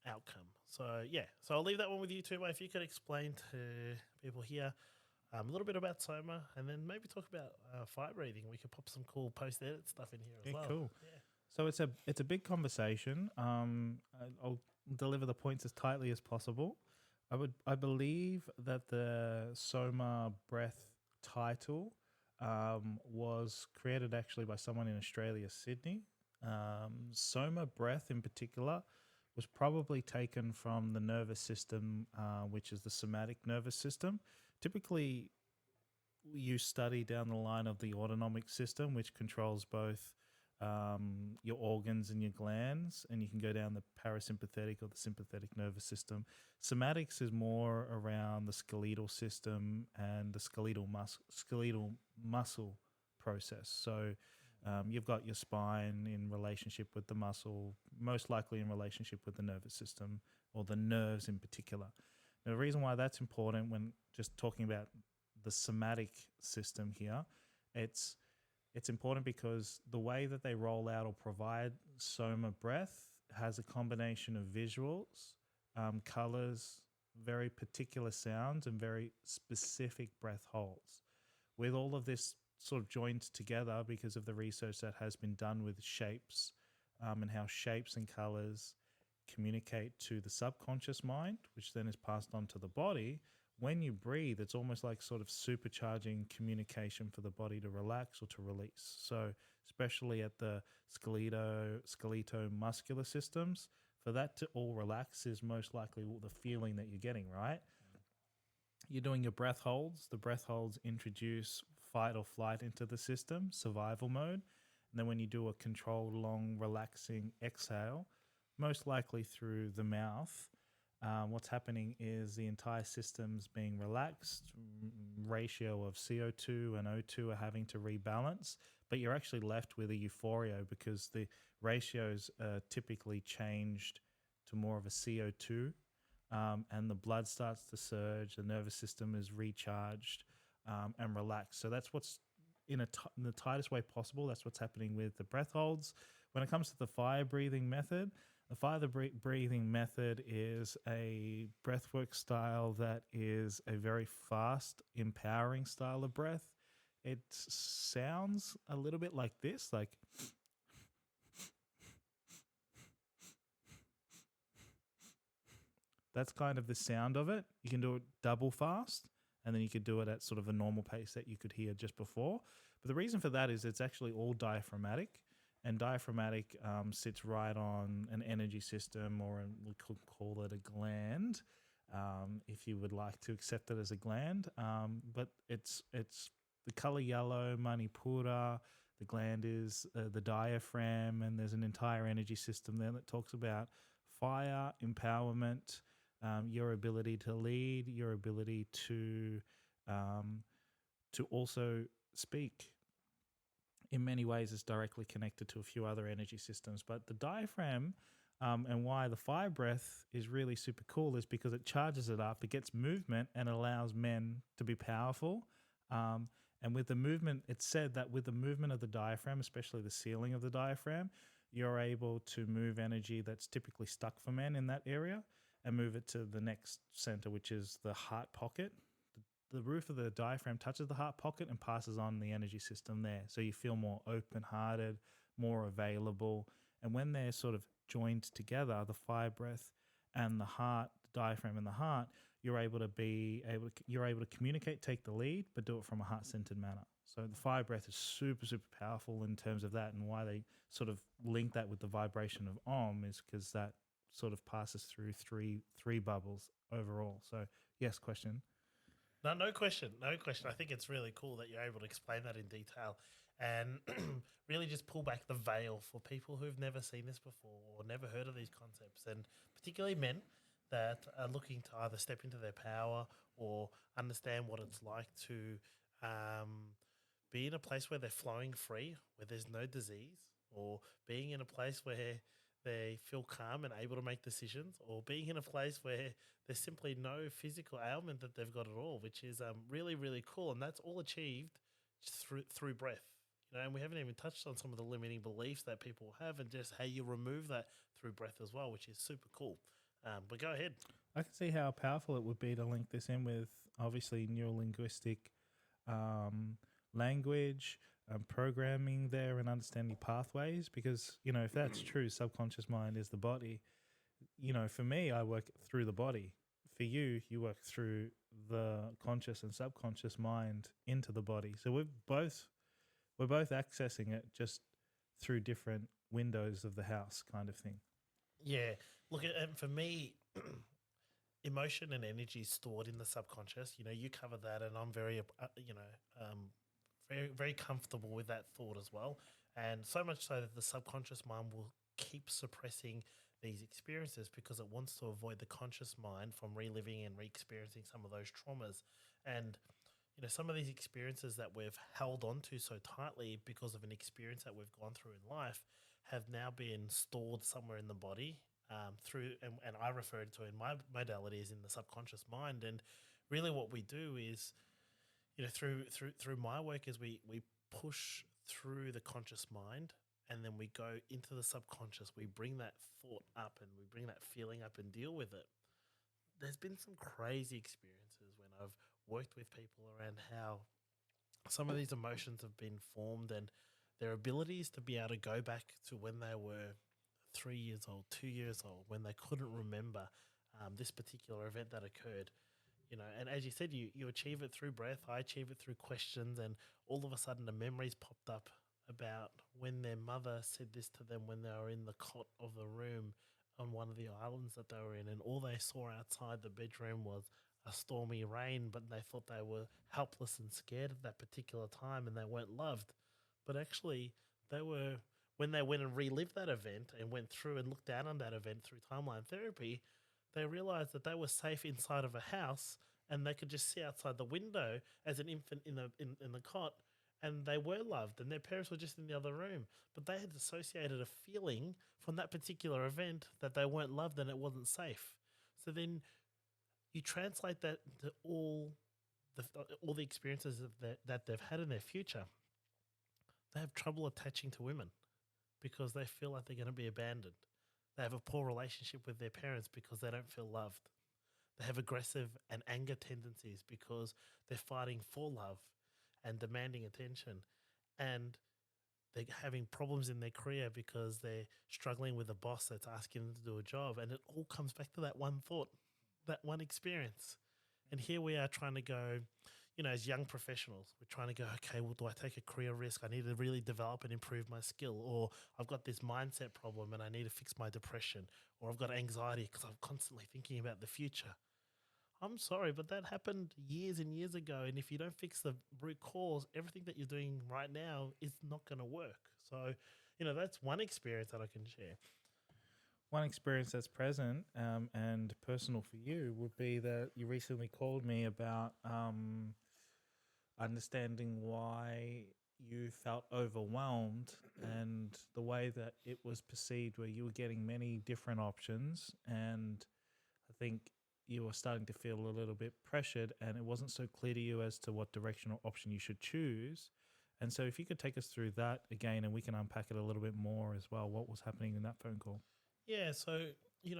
outcome. So I'll leave that one with you too, mate. If you could explain to people here a little bit about soma, and then maybe talk about fire breathing. We could pop some cool post-edit stuff in here as well. Cool. Yeah. So it's a big conversation. I'll deliver the points as tightly as possible. I believe that the soma breath title was created actually by someone in Australia, Sydney. Soma breath in particular was probably taken from the nervous system, which is the somatic nervous system. Typically, you study down the line of the autonomic system, which controls both your organs and your glands, and you can go down the parasympathetic or the sympathetic nervous system. Somatics is more around the skeletal system and the skeletal muscle process. So you've got your spine in relationship with the muscle, most likely in relationship with the nervous system or the nerves in particular. Now, the reason why that's important when just talking about the somatic system here, it's important because the way that they roll out or provide soma breath has a combination of visuals, colors, very particular sounds, and very specific breath holds. With all of this sort of joined together because of the research that has been done with shapes and how shapes and colors communicate to the subconscious mind, which then is passed on to the body. When you breathe, it's almost like sort of supercharging communication for the body to relax or to release. So especially at the skeleto-muscular systems, for that to all relax is most likely the feeling that you're getting, right? You're doing your breath holds. The breath holds introduce fight or flight into the system, survival mode. And then when you do a controlled, long, relaxing exhale, most likely through the mouth, what's happening is the entire system's being relaxed. Ratio of CO2 and O2 are having to rebalance, but you're actually left with a euphoria because the ratios are typically changed to more of a CO2, and the blood starts to surge, the nervous system is recharged and relaxed. So that's what's in the tightest way possible. That's what's happening with the breath holds. When it comes to the fire breathing method, the fire breathing method is a breathwork style that is a very fast, empowering style of breath. It sounds a little bit like this, like that's kind of the sound of it. You can do it double fast, and then you could do it at sort of a normal pace that you could hear just before. But the reason for that is it's actually all diaphragmatic. And diaphragmatic sits right on an energy system, or we could call it a gland, if you would like to accept it as a gland. But it's the color yellow, manipura. The gland is the diaphragm, and there's an entire energy system there that talks about fire, empowerment, your ability to lead, your ability to also speak. In many ways, it's directly connected to a few other energy systems. But the diaphragm, and why the fire breath is really super cool, is because it charges it up, it gets movement, and allows men to be powerful. And with the movement, it's said that with the movement of the diaphragm, especially the sealing of the diaphragm, you're able to move energy that's typically stuck for men in that area and move it to the next center, which is the heart pocket. The roof of the diaphragm touches the heart pocket and passes on the energy system there. So you feel more open-hearted, more available. And when they're sort of joined together, the fire breath and the heart, the diaphragm and the heart, you're able to communicate, take the lead, but do it from a heart-centered manner. So the fire breath is super, super powerful in terms of that, and why they sort of link that with the vibration of Om is because that sort of passes through three bubbles overall. So yes, question. No question. I think it's really cool that you're able to explain that in detail and really just pull back the veil for people who've never seen this before or never heard of these concepts, and particularly men that are looking to either step into their power or understand what it's like to be in a place where they're flowing free, where there's no disease, or being in a place where they feel calm and able to make decisions, or being in a place where there's simply no physical ailment that they've got at all, which is really, really cool. And that's all achieved just through breath. You know, and we haven't even touched on some of the limiting beliefs that people have and just how you remove that through breath as well, which is super cool. But go ahead. I can see how powerful it would be to link this in with obviously neuro-linguistic language, programming there, and understanding pathways, because, you know, if that's true, subconscious mind is the body. You know, for me, I work through the body. For you, you work through the conscious and subconscious mind into the body. So we're both accessing it just through different windows of the house, kind of thing. Yeah. Look, and for me, emotion and energy is stored in the subconscious. You know, you cover that, and I'm very, very, very comfortable with that thought as well. And so much so that the subconscious mind will keep suppressing these experiences because it wants to avoid the conscious mind from reliving and re-experiencing some of those traumas. And, you know, some of these experiences that we've held on to so tightly because of an experience that we've gone through in life have now been stored somewhere in the body and I refer to in my modality is in the subconscious mind. And really what we do is, you know, through my work is we push through the conscious mind, and then we go into the subconscious. We bring that thought up and we bring that feeling up and deal with it. There's been some crazy experiences when I've worked with people around how some of these emotions have been formed, and their abilities to be able to go back to when they were 3 years old, 2 years old, when they couldn't remember this particular event that occurred. You know, and as you said, you achieve it through breath. I achieve it through questions, and all of a sudden the memories popped up about when their mother said this to them when they were in the cot of the room on one of the islands that they were in, and all they saw outside the bedroom was a stormy rain, but they thought they were helpless and scared at that particular time, and they weren't loved. But actually, they were, when they went and relived that event and went through and looked down on that event through timeline therapy, they realized that they were safe inside of a house, and they could just see outside the window as an infant in the cot, and they were loved, and their parents were just in the other room. But they had associated a feeling from that particular event that they weren't loved and it wasn't safe. So then you translate that to all the experiences that they've had in their future. They have trouble attaching to women because they feel like they're going to be abandoned. They have a poor relationship with their parents because they don't feel loved. They have aggressive and anger tendencies because they're fighting for love and demanding attention. And they're having problems in their career because they're struggling with a boss that's asking them to do a job. And it all comes back to that one thought, that one experience. And here we are trying to go, you know, as young professionals, we're trying to go, okay, well, do I take a career risk? I need to really develop and improve my skill. Or I've got this mindset problem and I need to fix my depression. Or I've got anxiety because I'm constantly thinking about the future. I'm sorry, but that happened years and years ago. And if you don't fix the root cause, everything that you're doing right now is not going to work. So, that's one experience that I can share. One experience that's present and personal for you would be that you recently called me about understanding why you felt overwhelmed and the way that it was perceived, where you were getting many different options. And I think you were starting to feel a little bit pressured, and it wasn't so clear to you as to what direction or option you should choose. And so if you could take us through that again, and we can unpack it a little bit more as well, what was happening in that phone call? Yeah. So,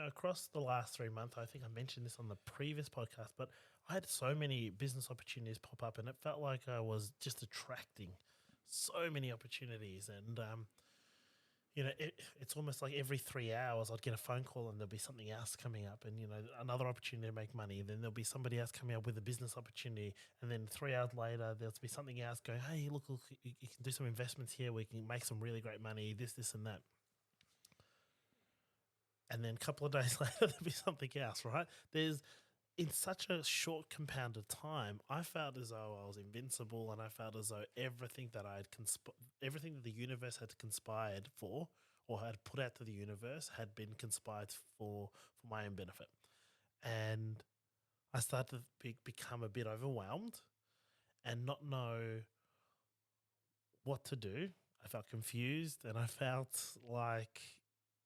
across the last 3 months, I think I mentioned this on the previous podcast, but I had so many business opportunities pop up, and it felt like I was just attracting so many opportunities. And, it's almost like every 3 hours I'd get a phone call and there'll be something else coming up, and, another opportunity to make money. Then there'll be somebody else coming up with a business opportunity. And then 3 hours later, there'll be something else going, hey, look, you can do some investments here. We can make some really great money, this, and that. And then a couple of days later, there'll be something else, right? In such a short compounded time, I felt as though I was invincible, and I felt as though everything that everything that the universe had conspired for, or had put out to the universe, had been conspired for my own benefit. And I started to become a bit overwhelmed and not know what to do. I felt confused, and I felt like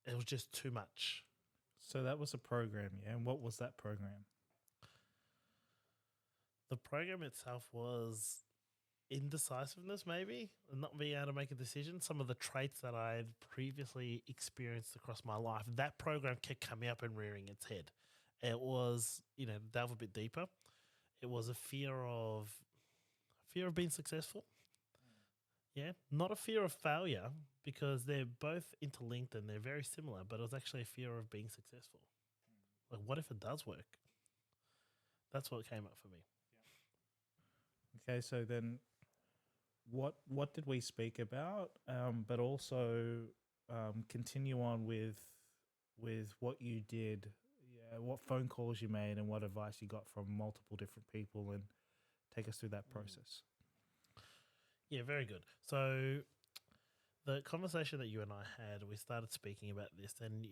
it was just too much. So that was a program, yeah? And what was that program? The program itself was indecisiveness, maybe, and not being able to make a decision. Some of the traits that I had previously experienced across my life, that program kept coming up and rearing its head. It was, delve a bit deeper. It was a fear of being successful. Yeah, not a fear of failure, because they're both interlinked and they're very similar, but it was actually a fear of being successful. Like, what if it does work? That's what came up for me. Okay, so then what did we speak about? But also continue on with what you did, what phone calls you made, and what advice you got from multiple different people, and take us through that process. Yeah, very good. So the conversation that you and I had, we started speaking about this, and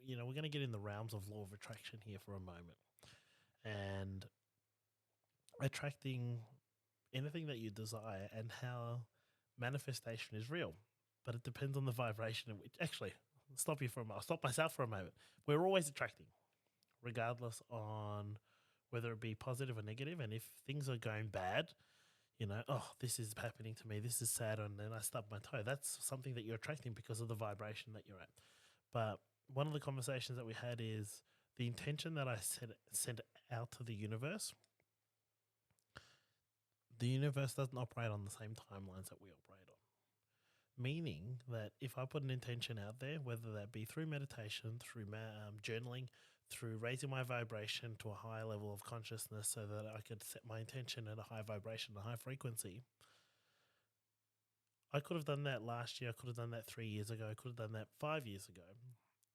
we're going to get in the realms of law of attraction here for a moment, and attracting anything that you desire, and how manifestation is real, but it depends on the vibration in which. Actually, stop myself for a moment. We're always attracting, regardless on whether it be positive or negative. And if things are going bad, this is happening to me, this is sad, and then I stub my toe. That's something that you're attracting because of the vibration that you're at. But one of the conversations that we had is the intention that I sent out to the universe. The universe doesn't operate on the same timelines that we operate on. Meaning that if I put an intention out there, whether that be through meditation, through journaling, through raising my vibration to a higher level of consciousness so that I could set my intention at a high vibration, a high frequency, I could have done that last year, I could have done that 3 years ago, I could have done that 5 years ago.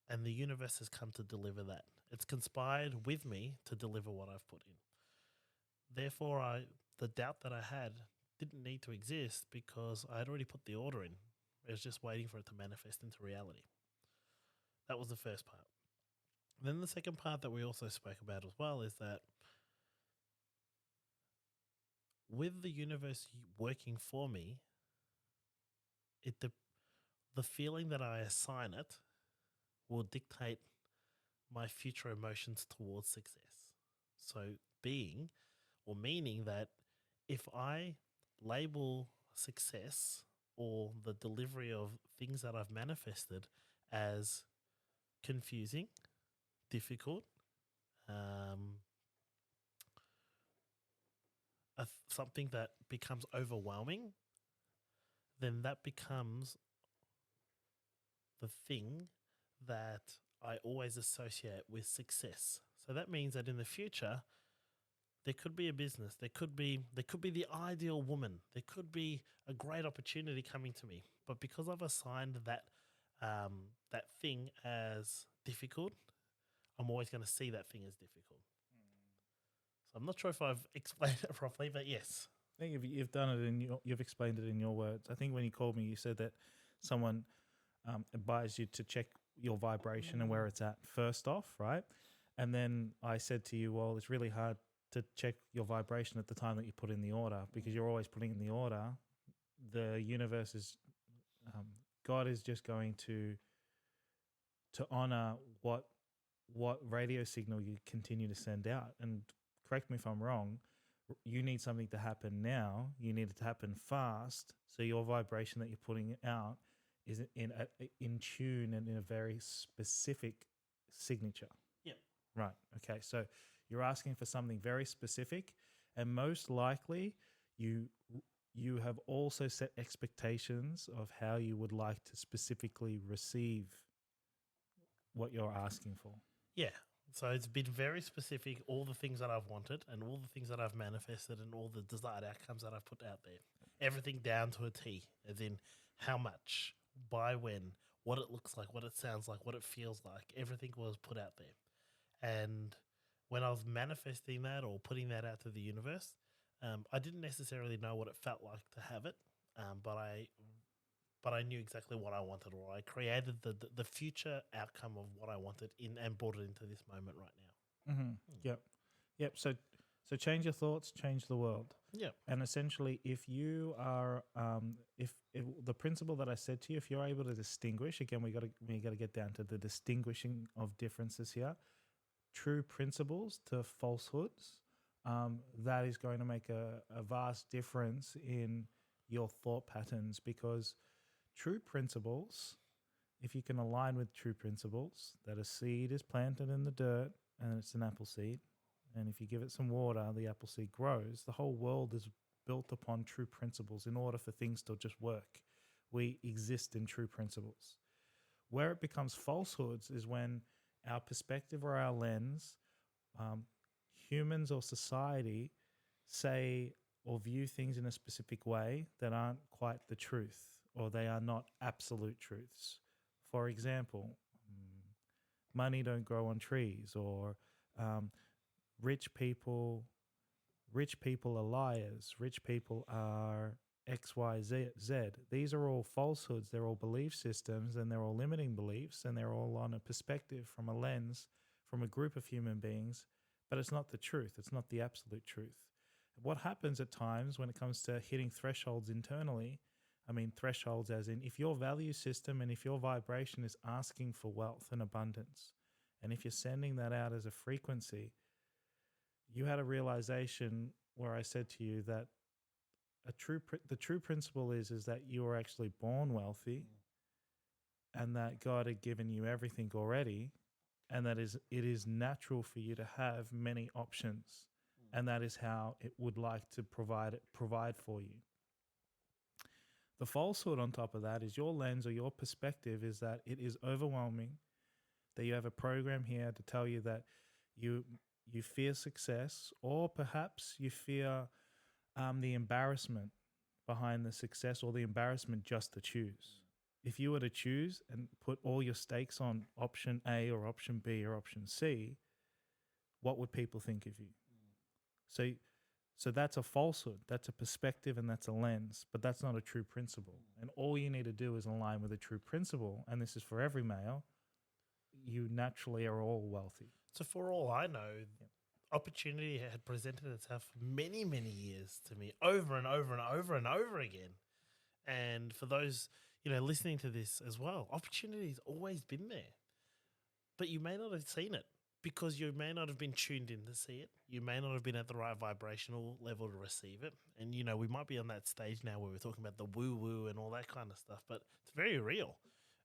And the universe has come to deliver that. It's conspired with me to deliver what I've put in. Therefore, the doubt that I had didn't need to exist, because I had already put the order in. It was just waiting for it to manifest into reality. That was the first part. Then the second part that we also spoke about as well is that with the universe working for me, the feeling that I assign it will dictate my future emotions towards success. So meaning that if I label success or the delivery of things that I've manifested as confusing, difficult, something that becomes overwhelming, then that becomes the thing that I always associate with success. So that means that in the future, there could be a business, there could be the ideal woman, there could be a great opportunity coming to me, but because I've assigned that thing as difficult, I'm always going to see that thing as difficult. So I'm not sure if I've explained it properly, but yes. I think you've done it you've explained it in your words. I think when you called me, you said that someone advised you to check your vibration and where it's at first off, right? And then I said to you, well, it's really hard to check your vibration at the time that you put in the order because you're always putting in the order. The universe is, God is just going to honor what radio signal you continue to send out. And correct me if I'm wrong, you need something to happen now. You need it to happen fast. So your vibration that you're putting out is in tune and in a very specific signature. Yep. Right. Okay. So you're asking for something very specific, and most likely you have also set expectations of how you would like to specifically receive what you're asking for. Yeah. So it's been very specific, all the things that I've wanted and all the things that I've manifested and all the desired outcomes that I've put out there. Everything down to a T, as in how much, by when, what it looks like, what it sounds like, what it feels like. Everything was put out there. And when I was manifesting that or putting that out to the universe, I didn't necessarily know what it felt like to have it, but I knew exactly what I wanted, or I created the future outcome of what I wanted and brought it into this moment right now. Mm-hmm. Yep. So change your thoughts, change the world. Yep. And essentially, if you are, if the principle that I said to you, if you're able to distinguish, again, we got to get down to the distinguishing of differences here. True principles to falsehoods, that is going to make a vast difference in your thought patterns, because true principles, if you can align with true principles, that a seed is planted in the dirt and it's an apple seed, and if you give it some water, the apple seed grows. The whole world is built upon true principles in order for things to just work. We exist in true principles. Where it becomes falsehoods is when our perspective or our lens, humans or society say or view things in a specific way that aren't quite the truth, or they are not absolute truths. For example, money don't grow on trees, or rich people are liars, rich people are X, Y, Z. These are all falsehoods. They're all belief systems, and they're all limiting beliefs, and they're all on a perspective from a lens from a group of human beings, but it's not the truth. It's not the absolute truth. What happens at times when it comes to hitting thresholds internally, I mean thresholds as in if your value system and if your vibration is asking for wealth and abundance, and if you're sending that out as a frequency, you had a realization where I said to you that the true principle is that you were actually born wealthy, and that God had given you everything already, and that it is natural for you to have many options, and that is how it would like to provide for you. The falsehood on top of that is your lens or your perspective is that it is overwhelming, that you have a program here to tell you that you fear success, or perhaps you fear the embarrassment behind the success, or the embarrassment just to choose. If you were to choose and put all your stakes on option A or option B or option C, what would people think of you? So that's a falsehood, that's a perspective, and that's a lens, but that's not a true principle. And all you need to do is align with a true principle, and this is for every male. You naturally are all wealthy. So for all I know, opportunity had presented itself for many, many years to me, over and over and over and over again. And for those, listening to this as well, opportunity's always been there, but you may not have seen it because you may not have been tuned in to see it. You may not have been at the right vibrational level to receive it. And, we might be on that stage now where we're talking about the woo-woo and all that kind of stuff, but it's very real.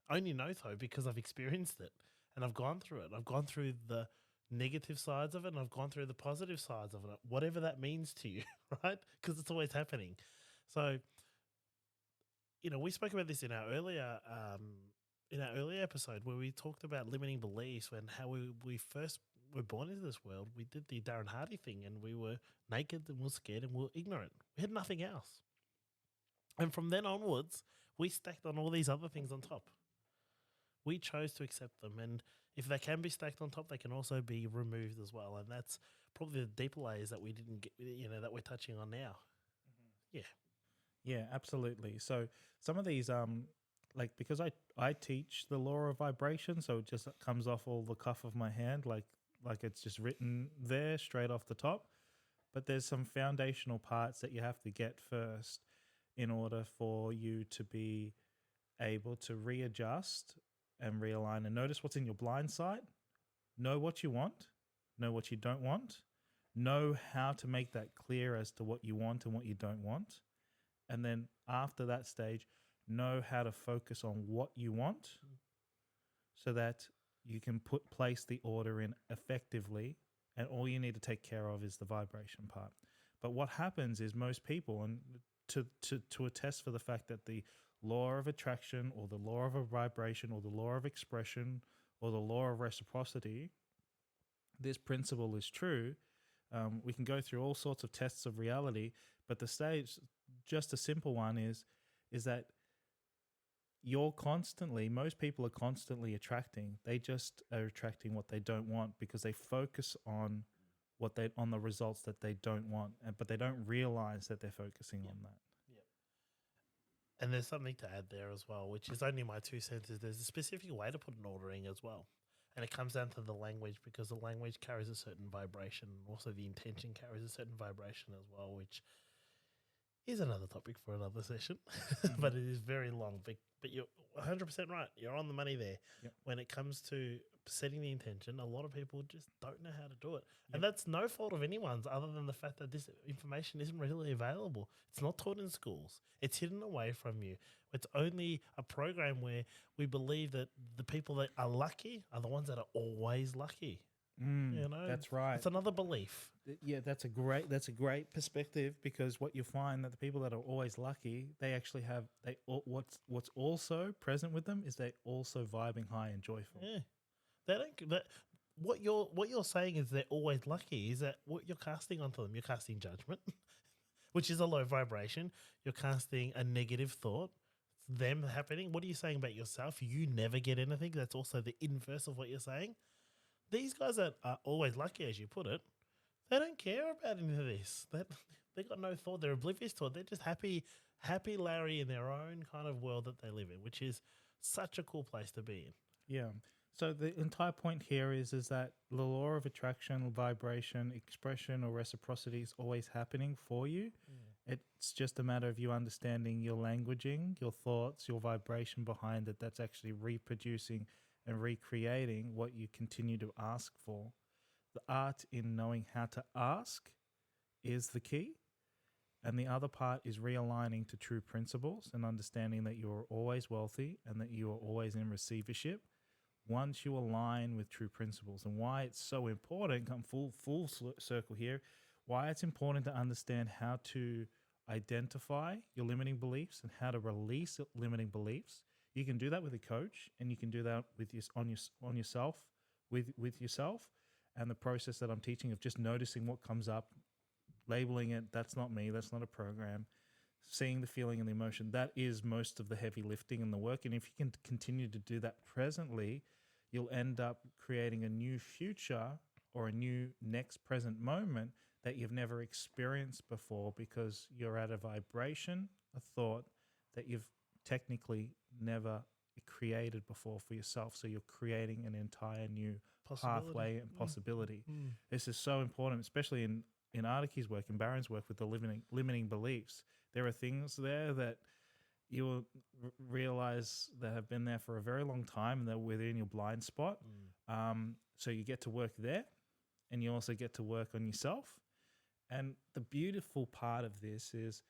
I only know though because I've experienced it and I've gone through it. I've gone through the negative sides of it, and I've gone through the positive sides of it, whatever that means to you, right? Because it's always happening. So, we spoke about this in our earlier episode where we talked about limiting beliefs, and how we first were born into this world. We did the Darren Hardy thing, and we were naked and we were scared and we were ignorant. We had nothing else. And from then onwards, we stacked on all these other things on top. we chose to accept them. And if they can be stacked on top, they can also be removed as well. And that's probably the deeper layers that we didn't get, that we're touching on now. Yeah. Yeah, absolutely. So some of these, like, because I teach the law of vibration, so it just comes off all the cuff of my hand, like it's just written there straight off the top. But there's some foundational parts that you have to get first in order for you to be able to readjust and realign and notice what's in your blind side, know what you want, know what you don't want, know how to make that clear as to what you want and what you don't want. And then after that stage, know how to focus on what you want so that you can place the order in effectively, and all you need to take care of is the vibration part. But what happens is most people, and to attest for the fact that the law of attraction or the law of a vibration or the law of expression or the law of reciprocity, this principle is true. We can go through all sorts of tests of reality, but the stage, just a simple one, is that most people are constantly attracting. They just are attracting what they don't want because they focus on on the results that they don't want, but they don't realize that they're focusing on that. And there's something to add there as well, which is only my 2 cents. There's a specific way to put an ordering as well. And it comes down to the language, because the language carries a certain vibration. Also, the intention carries a certain vibration as well, which is another topic for another session. But it is very long. But you're 100% right. You're on the money there. Yep. When it comes to setting the intention, a lot of people just don't know how to do it. Yep. And that's no fault of anyone's, other than the fact that this information isn't readily available. It's not taught in schools. It's hidden away from you. It's only a program where we believe that the people that are lucky are the ones that are always lucky. That's right. It's another belief. Yeah, that's a great perspective, because what you find that the people that are always lucky, they actually have what's also present with them is they also vibing high and joyful. Yeah, what you're saying is they're always lucky. Is that what you're casting onto them? You're casting judgment, which is a low vibration. You're casting a negative thought. It's them happening. What are you saying about yourself? You never get anything. That's also the inverse of what you're saying. These guys that are always lucky, as you put it, they don't care about any of this. They got no thought. They're oblivious to it. They're just happy Larry in their own kind of world that they live in, which is such a cool place to be in. Yeah. So the entire point here is that the law of attraction, vibration, expression, or reciprocity is always happening for you. It's just a matter of you understanding your languaging, your thoughts, your vibration behind it that's actually reproducing and recreating what you continue to ask for. The art in knowing how to ask is the key. And the other part is realigning to true principles and understanding that you are always wealthy and that you are always in receivership once you align with true principles. And why it's so important, come full circle here, why it's important to understand how to identify your limiting beliefs and how to release limiting beliefs. You can do that with a coach, and you can do that with yourself. And the process that I'm teaching of just noticing what comes up, labeling it, that's not me, that's not a program, seeing the feeling and the emotion, that is most of the heavy lifting and the work. And if you can continue to do that presently, you'll end up creating a new future or a new next present moment that you've never experienced before, because you're at a vibration, a thought that you've technically never created before for yourself. So you're creating an entire new pathway and possibility. This is so important, especially in Artiki's work, in Baron's work with the limiting beliefs. There are things there that you will realize that have been there for a very long time and they're within your blind spot. So you get to work there, and you also get to work on yourself. And the beautiful part of this is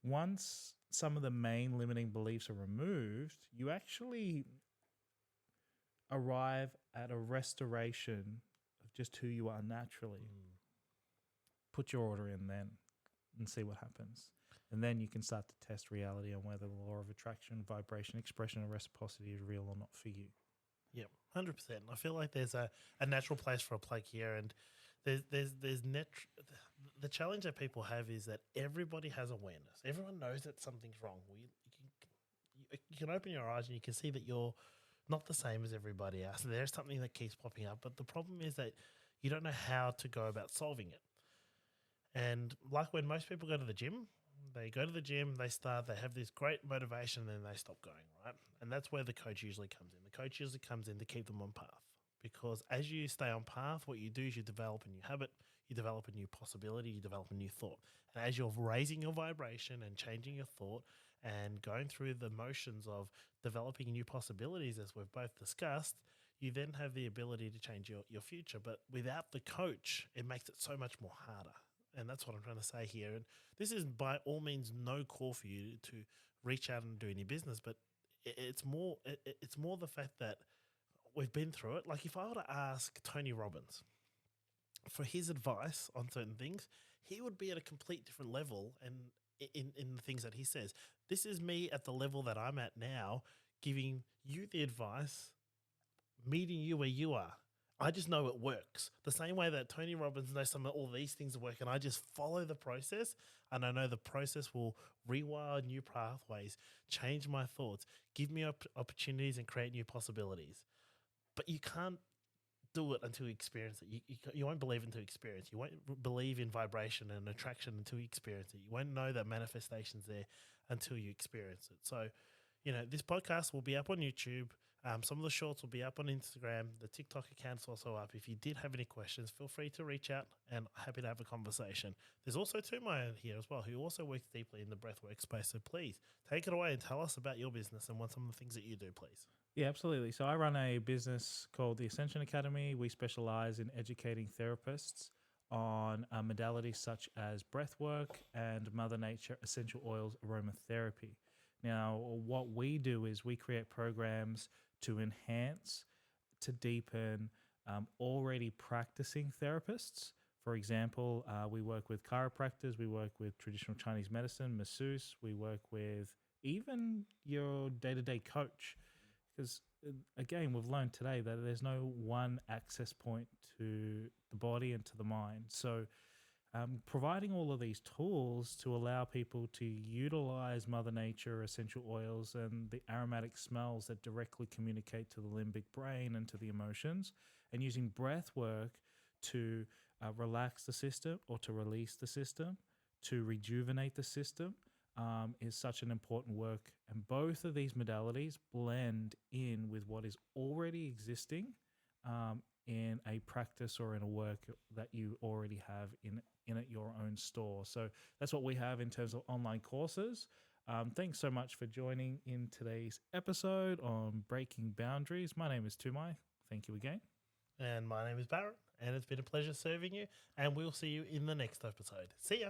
once some of the main limiting beliefs are removed, you actually arrive at a restoration of just who you are naturally. Put your order in then and see what happens. And then you can start to test reality on whether the law of attraction, vibration, expression, and reciprocity is real or not for you. Yeah, 100%. I feel like there's a natural place for a plug here, and there's the challenge that people have is that everybody has awareness. Everyone knows that something's wrong. You can open your eyes and you can see that you're not the same as everybody else. There's something that keeps popping up, but the problem is that you don't know how to go about solving it. And like when most people go to the gym, they go to the gym, they start, they have this great motivation, and then they stop going, right? And that's where the coach usually comes in. The coach usually comes in to keep them on path, because as you stay on path, what you do is you develop a new habit, you develop a new possibility, you develop a new thought. And as you're raising your vibration and changing your thought and going through the motions of developing new possibilities, as we've both discussed, you then have the ability to change your future. But without the coach, it makes it so much more harder. And that's what I'm trying to say here. And this is by all means no call for you to reach out and do any business, but it's more the fact that we've been through it. Like if I were to ask Tony Robbins for his advice on certain things, he would be at a complete different level and in the things that he says. This is me at the level that I'm at now, giving you the advice, meeting you where you are. I just know it works. The same way that Tony Robbins knows all these things work, and I just follow the process, and I know the process will rewire new pathways, change my thoughts, give me opportunities and create new possibilities. But you can't do it until you experience it. You won't believe until you experience it. You won't believe in vibration and attraction until you experience it. You won't know that manifestation's there until you experience it. So, this podcast will be up on YouTube. Some of the shorts will be up on Instagram. The TikTok account's also up. If you did have any questions, feel free to reach out, and happy to have a conversation. There's also Tumai here as well, who also works deeply in the breathwork space. So please take it away and tell us about your business and what some of the things that you do, please. Yeah, absolutely. So I run a business called the Ascension Academy. We specialize in educating therapists on modalities such as breathwork and Mother Nature essential oils aromatherapy. Now, what we do is we create programs to enhance, to deepen already practicing therapists. For example, we work with chiropractors, we work with traditional Chinese medicine, masseuse, we work with even your day-to-day coach. Because again, we've learned today that there's no one access point to the body and to the mind. So providing all of these tools to allow people to utilize Mother Nature essential oils and the aromatic smells that directly communicate to the limbic brain and to the emotions, and using breath work to relax the system or to release the system, to rejuvenate the system, is such an important work. And both of these modalities blend in with what is already existing in a practice or in a work that you already have in your own store. So that's what we have in terms of online courses. Thanks so much for joining in today's episode on Breaking Boundaries. My name is Tumai. Thank you again. And my name is Baron, and it's been a pleasure serving you, and we'll see you in the next episode. See ya.